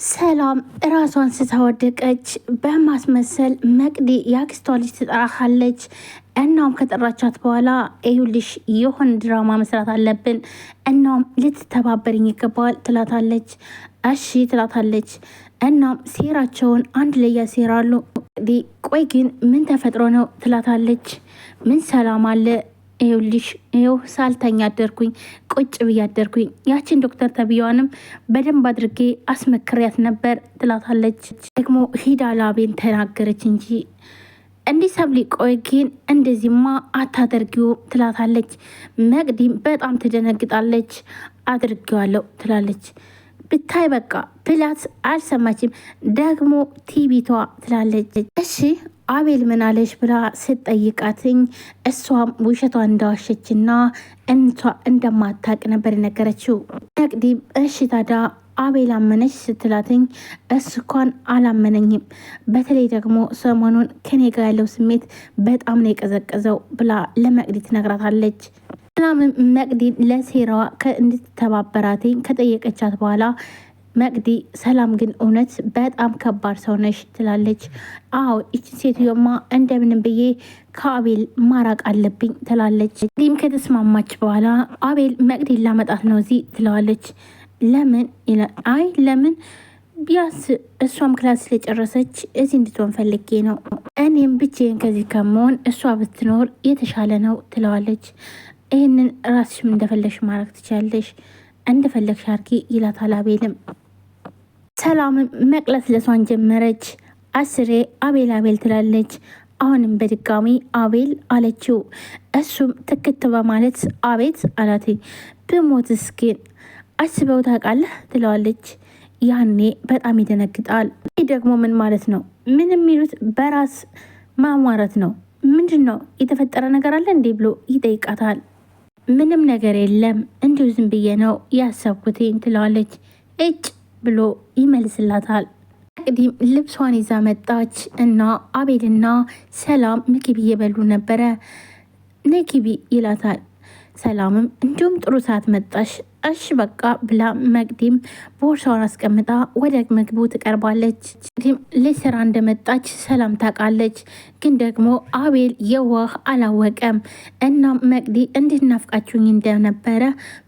ሰላም ራሷን ስታወደቀች በማስመሰል መቅዲ የአክስቷ ልጅ ትጠራሃለች። እናም ከጠራቻት በኋላ ይኸውልሽ የሆነ ድራማ መስራት አለብን፣ እናም ልትተባበርኝ ይገባል ትላታለች። እሺ ትላታለች። እናም ሴራቸውን አንድ ላይ ያሴራሉ። ቆይ ግን ምን ተፈጥሮ ነው ትላታለች። ምን ሰላም አለ ይኸውልሽ ይኸው ሳልተኛ አደርኩኝ፣ ቁጭ ብዬ አደርኩኝ። ያችን ዶክተር ተብያዋንም በደንብ አድርጌ አስመክሪያት ነበር ትላታለች። ደግሞ ሂዳ ላቤን ተናገረች እንጂ እንዲህ ሰብሊ፣ ቆይ ግን እንደዚህማ አታደርጊው ትላታለች። መቅዲም በጣም ትደነግጣለች። አድርጌዋለሁ ትላለች። ብታይ በቃ ብላት አልሰማችም። ደግሞ ቲቪቷ ትላለች። እሺ አቤል ምን አለሽ ብላ ስትጠይቃትኝ እሷም ውሸቷ እንዳዋሸችና እንቷ እንደማታቅ ነበር የነገረችው። መቅዲም እሺ ታዲያ አቤል አመነች ስትላትኝ እሱ እንኳን አላመነኝም፣ በተለይ ደግሞ ሰሞኑን ከኔ ጋር ያለው ስሜት በጣም ነው የቀዘቀዘው ብላ ለመቅዲ ትነግራታለች። ሰላምም መቅዲ ለሴራዋ እንድትተባበራትኝ ከጠየቀቻት በኋላ መቅዲ ሰላም ግን እውነት በጣም ከባድ ሰው ነሽ ትላለች። አዎ ይችን ሴትዮማ እንደምንም ብዬ ከአቤል ማራቅ አለብኝ ትላለች። ዲም ከተስማማች በኋላ አቤል መቅዲ ላመጣት ነው እዚህ ትለዋለች። ለምን? አይ ለምን ቢያንስ እሷም ክላስ ስለጨረሰች እዚህ እንድትሆን ፈልጌ ነው። እኔም ብቻዬን ከዚህ ከመሆን እሷ ብትኖር የተሻለ ነው ትለዋለች። ይህንን ራስሽም እንደፈለግሽ ማድረግ ትችላለሽ፣ እንደፈለግሽ አድርጊ ይላታል አቤልም። ሰላምም መቅለስ ለሷን ጀመረች። አስሬ አቤል አቤል ትላለች። አሁንም በድጋሚ አቤል አለችው። እሱም ትክት በማለት አቤት አላት። ብሞትስ ግን አስበው ታውቃለህ ትለዋለች። ያኔ በጣም ይደነግጣል። ይህ ደግሞ ምን ማለት ነው? ምን የሚሉት በራስ ማሟረት ነው? ምንድን ነው የተፈጠረ ነገር አለ እንዴ ብሎ ይጠይቃታል። ምንም ነገር የለም እንዲሁ ዝም ብዬ ነው ያሰብኩትኝ ትለዋለች። እጭ ብሎ ይመልስላታል። መቅዲም ልብሷን ይዛ መጣች እና አቤልና ሰላም ምግብ እየበሉ ነበረ። ነይ ግቢ ይላታል። ሰላምም እንዲሁም ጥሩ ሰዓት መጣሽ፣ እሺ በቃ ብላ መቅዲም ቦርሳዋን አስቀምጣ ወደ ምግቡ ትቀርባለች። መቅዲም ለስራ እንደመጣች ሰላም ታውቃለች፣ ግን ደግሞ አቤል የዋህ አላወቀም። እናም መቅዲ እንዴት ናፍቃችሁኝ እንደነበረ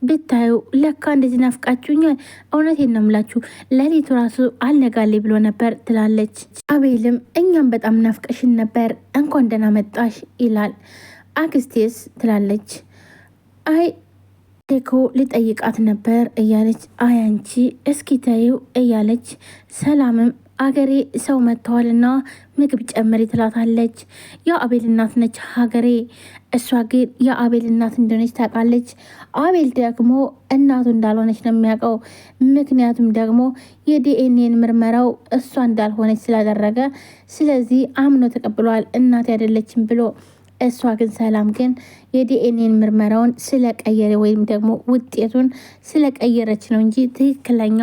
ብታዩ፣ ለካ እንደዚህ ናፍቃችሁኛል፣ እውነቴን ነው የምላችሁ ሌሊቱ ራሱ አልነጋሌ ብሎ ነበር ትላለች። አቤልም እኛም በጣም ናፍቀሽን ነበር፣ እንኳን ደህና መጣሽ ይላል። አክስቴስ ትላለች። አይ ዴኮ ሊጠይቃት ነበር እያለች አይ አንቺ እስኪ ተይው እያለች ሰላምም አገሬ ሰው መጥተዋልና ምግብ ጨምሪ ትላታለች። የአቤል እናት ነች ሀገሬ። እሷ ግን የአቤል እናት እንደሆነች ታውቃለች። አቤል ደግሞ እናቱ እንዳልሆነች ነው የሚያውቀው። ምክንያቱም ደግሞ የዲኤንኤን ምርመራው እሷ እንዳልሆነች ስላደረገ፣ ስለዚህ አምኖ ተቀብሏል እናት አይደለችም ብሎ። እሷ ግን ሰላም ግን የዲኤንኤን ምርመራውን ስለቀየረ ወይም ደግሞ ውጤቱን ስለቀየረች ነው እንጂ ትክክለኛ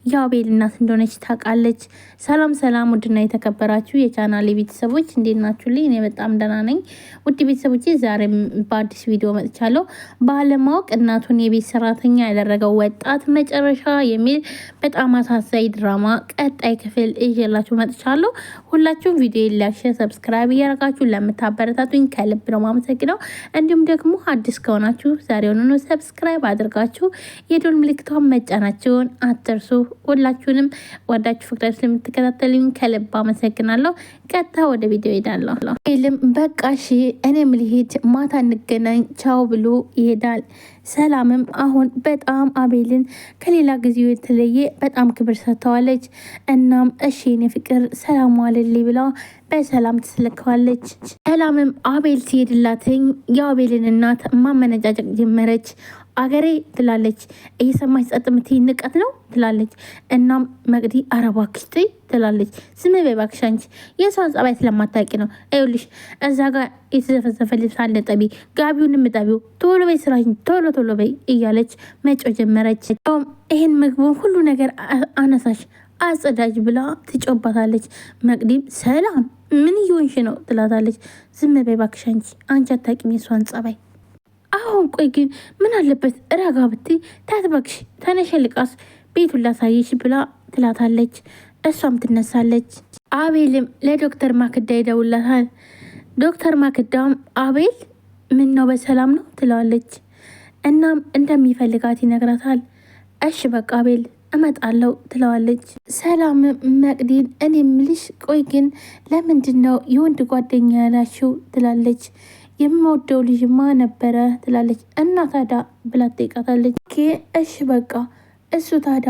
የአቤል እናት እንደሆነች ታውቃለች። ሰላም ሰላም፣ ውድና የተከበራችሁ የቻናሌ ቤተሰቦች እንዴት ናችሁልኝ? እኔ በጣም ደህና ነኝ። ውድ ቤተሰቦች ዛሬም በአዲስ ቪዲዮ መጥቻለሁ። ባለማወቅ እናቱን የቤት ሰራተኛ ያደረገው ወጣት መጨረሻ የሚል በጣም አሳዛኝ ድራማ ቀጣይ ክፍል ይዤላችሁ መጥቻለሁ። ሁላችሁም ቪዲዮ ላይክ፣ ሰብስክራይብ እያደረጋችሁ ለምታበረታቱኝ ከልብ ነው ማመሰግነው። እንዲሁም ደግሞ አዲስ ከሆናችሁ ዛሬውኑ ሰብስክራይብ አድርጋችሁ የደወል ምልክቷን መጫናችሁን አትርሱ። ሁላችሁንም ወዳችሁ ፍቅራችሁ ስለምትከታተሉኝ ከልብ አመሰግናለሁ። ቀጥታ ወደ ቪዲዮ ሄዳለሁ። ኤልም በቃ እሺ እኔም ልሄድ፣ ማታ እንገናኝ ቻው ብሎ ይሄዳል። ሰላምም አሁን በጣም አቤልን ከሌላ ጊዜው የተለየ በጣም ክብር ሰጥተዋለች። እናም እሺ የኔ ፍቅር ሰላም ዋልልኝ ብላ በሰላም ትስልከዋለች። ሰላምም አቤል ሲሄድላትኝ የአቤልን እናት ማመነጫጨቅ ጀመረች። አገሬ ትላለች። እየሰማች ጸጥ የምትይ ንቀት ነው ትላለች። እናም መቅዲ ኧረ እባክሽ ተይ ትላለች። ዝም በይ እባክሽ አንቺ የሰውን ጸባይ ስለማታውቂ ነው። ይኸውልሽ እዛ ጋር የተዘፈዘፈ ልብስ አለ፣ ጠቢ፣ ጋቢውንም ጠቢው፣ ቶሎ በይ ስራሽን ቶሎ ቶሎ በይ እያለች መጮ ጀመረች። ይህን ምግቡን ሁሉ ነገር አነሳሽ አጸዳጅ ብላ ትጮባታለች። መቅዲም ሰላም ምን እየሆንሽ ነው ትላታለች። ዝም በይ እባክሽ አንቺ አታውቂም የሷን ጸባይ። አሁን ቆይ ግን ምን አለበት ረጋ ብትይ ታትባክሽ ተነሸልቃስ ቤቱን ላሳየሽ ብላ ትላታለች። እሷም ትነሳለች። አቤልም ለዶክተር ማክዳ ይደውላታል። ዶክተር ማክዳም አቤል ምን ነው በሰላም ነው ትለዋለች። እናም እንደሚፈልጋት ይነግራታል። እሺ በቃ አቤል እመጣለሁ ትለዋለች። ሰላም መቅዲን እኔ ምልሽ ቆይ ግን ለምንድን ነው የወንድ ጓደኛ ያላችሁ ትላለች። የምወደው ልጅማ ነበረ ትላለች። እና ታዳ ብላ ትጠይቃታለች። እሺ በቃ እሱ ታዳ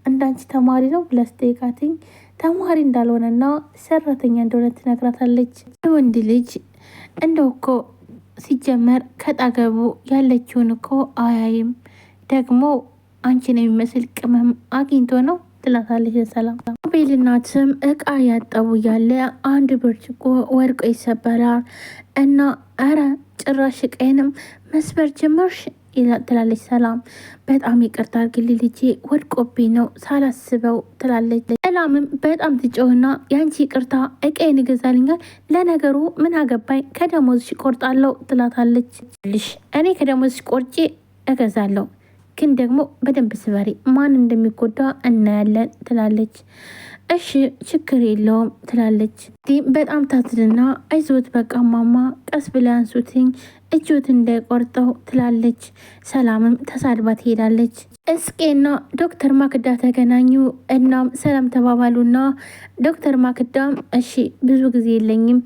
እንዳንቺ ተማሪ ነው ብላ ስትጠይቃትኝ ተማሪ እንዳልሆነና ሰራተኛ እንደሆነ ትነግራታለች። ወንድ ልጅ እንደው እኮ ሲጀመር ከጣገቡ ያለችውን እኮ አያይም ደግሞ አንቺን የሚመስል ቅመም አግኝቶ ነው ትላታለች። ሰላም አቤል እናትም እቃ ያጠቡ ያለ አንድ ብርጭቆ ወርቆ ይሰበራል እና አረ ጭራሽ ቀይንም መስበር ጀመርሽ ትላለች። ሰላም በጣም ይቅርታ አድርግልኝ ልጄ ወድቆብኝ ነው ሳላስበው ትላለች። ሰላምም በጣም ትጮህና ያንቺ ይቅርታ እቃዬን ይገዛልኛል ለነገሩ ምን አገባኝ ከደሞዝሽ ቆርጣለሁ ትላታለች። እኔ ከደሞዝሽ ቆርጬ እገዛለሁ ግን ደግሞ በደንብ ስበሪ ማን እንደሚጎዳ እናያለን ትላለች። እሺ ችግር የለውም ትላለች። በጣም ታዝንና አይዞት በቃ ማማ ቀስ ብላ አንሱትኝ እጆት እንዳይቆርጠው ትላለች። ሰላምም ተሳድባ ትሄዳለች። እስቄና ዶክተር ማክዳ ተገናኙ። እናም ሰላም ተባባሉና ዶክተር ማክዳም እሺ ብዙ ጊዜ የለኝም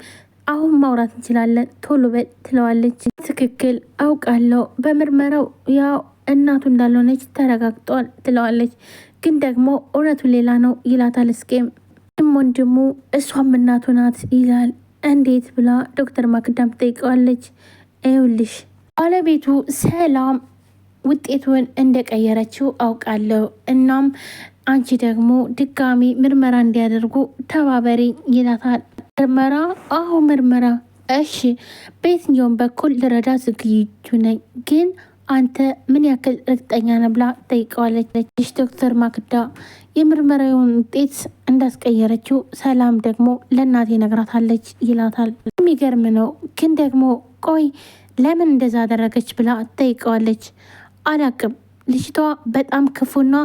አሁን ማውራት እንችላለን ቶሎ በል ትለዋለች። ትክክል አውቃለሁ በምርመራው ያው እናቱ እንዳልሆነች ተረጋግጧል ትለዋለች። ግን ደግሞ እውነቱ ሌላ ነው ይላታል። እስቄም ወንድሙ እሷም እናቱ ናት ይላል። እንዴት ብላ ዶክተር ማክዳም ትጠይቀዋለች። ይኸውልሽ ባለቤቱ ሰላም ውጤቱን እንደቀየረችው አውቃለሁ። እናም አንቺ ደግሞ ድጋሚ ምርመራ እንዲያደርጉ ተባበሪ ይላታል። ምርመራ? አሁ ምርመራ። እሺ በየትኛውም በኩል ልረዳ ዝግጁ ነኝ ግን አንተ ምን ያክል እርግጠኛ ነህ ብላ ጠይቀዋለች። ዶክተር ማክዳ የምርመራውን ውጤት እንዳስቀየረችው ሰላም ደግሞ ለእናቴ ነግራታለች ይላታል። የሚገርም ነው ግን ደግሞ ቆይ ለምን እንደዛ አደረገች ብላ ጠይቀዋለች። አላቅም ልጅቷ በጣም ክፉና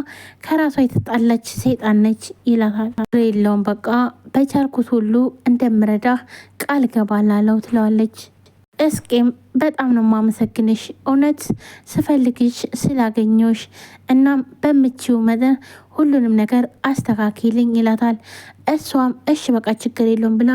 ከራሷ የተጣላች ሰይጣን ነች ይላታል። የለውም በቃ በቻልኩት ሁሉ እንደምረዳህ ቃል ገባላለው ትለዋለች። እስቄም በጣም ነው ማመሰግንሽ እውነት ስፈልግሽ ስላገኘሽ እናም በምችው መጠን ሁሉንም ነገር አስተካክልኝ ይላታል። እሷም እሺ በቃ ችግር የለውም ብላ